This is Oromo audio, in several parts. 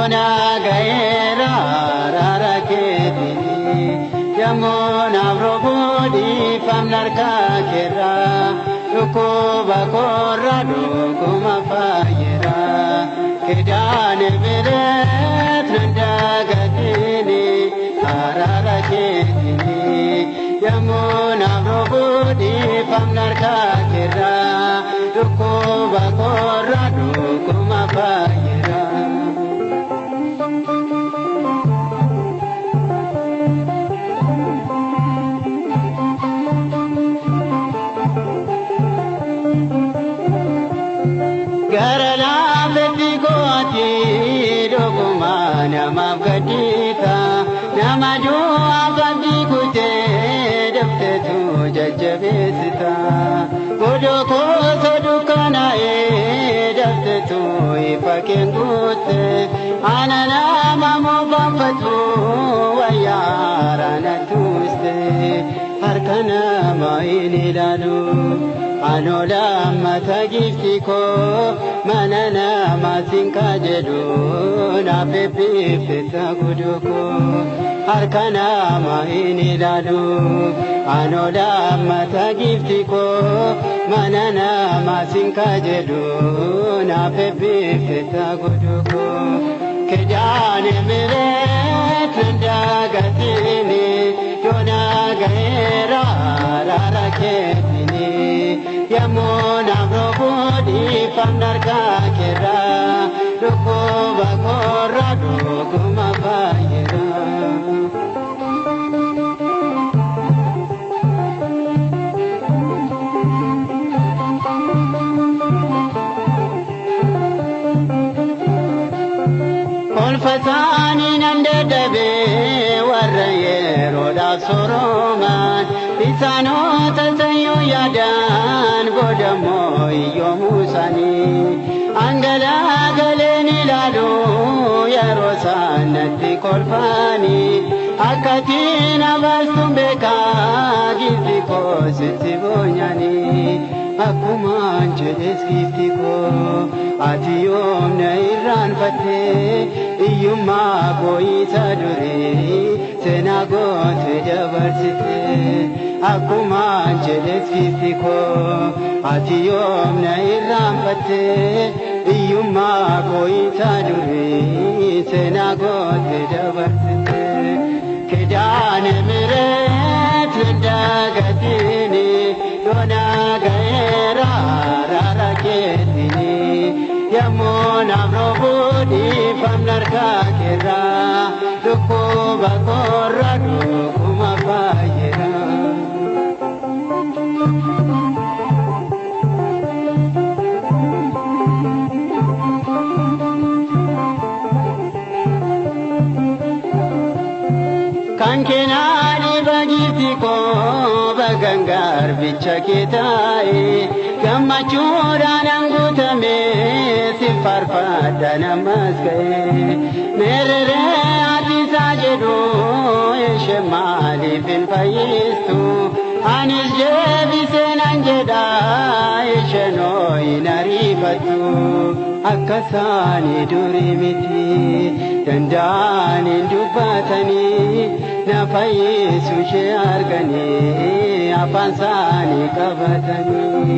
Yona gaera raraketini Yamuna brobodi famnarka kera Dukuba korra dukuma fayera Kedane beret nandagatini Araraketini Yamuna brobodi famnarka kera Dukuba korra dukuma fayera Nama gadita, nama doa bagi kute, dapte tu jajabesita. Bodoh ko sodukana dapte tu ipaken kute. Anana mamo bapatu, wayara natuste. Harkana maini lalu. Anola mata giftiko manana masinka jedu na pepe feta kuduko harkana mahini lalu anola mata giftiko manana masinka jedu na pepe feta kuduko kedane mere tenda gatini yona gaera raraketini Yamuna brobodi famnarka kera Dukuba korra dukuma fayera Kolfatani nandadabe warrayero da soroman Isano tasayo yadan godamo iyo musani Angala galeni ladu ya rosanati kolfani Akatina bastumbeka giftiko sitibonyani Akuman jedes giftiko atiyom na iran fate Iyuma koi saduri senagot jabarsite Akuman jedes giftiko atiyom na iran fate Iyuma koi saduri senagot jabarsite Kedane meret dagatini Yona gaera raraketini Yamuna brobodi famnarka kera Dukuba korra dukuma fayera Kankenani bagitiko bagangar bichaketai Gamachura nangutame sifarfada namaskae Merere atisa jedu eshemali fin payistu Anis jebise nanjeda esheno inarifatu Akkasani duri miti dandani dubatani Na fayisu she argani afansani kabatani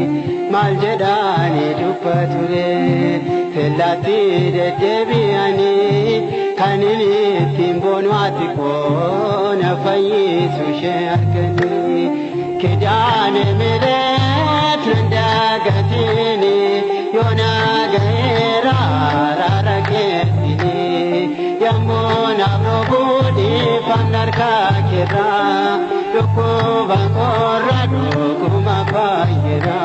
Maljedani dupature Felati dedebiyani Kanini timbonu atiko Na fayisu she argani Kedane meret rendagatini Yona gaera raraketini Yamuna brobodi famnarka kera Dukuba korra dukuma fayera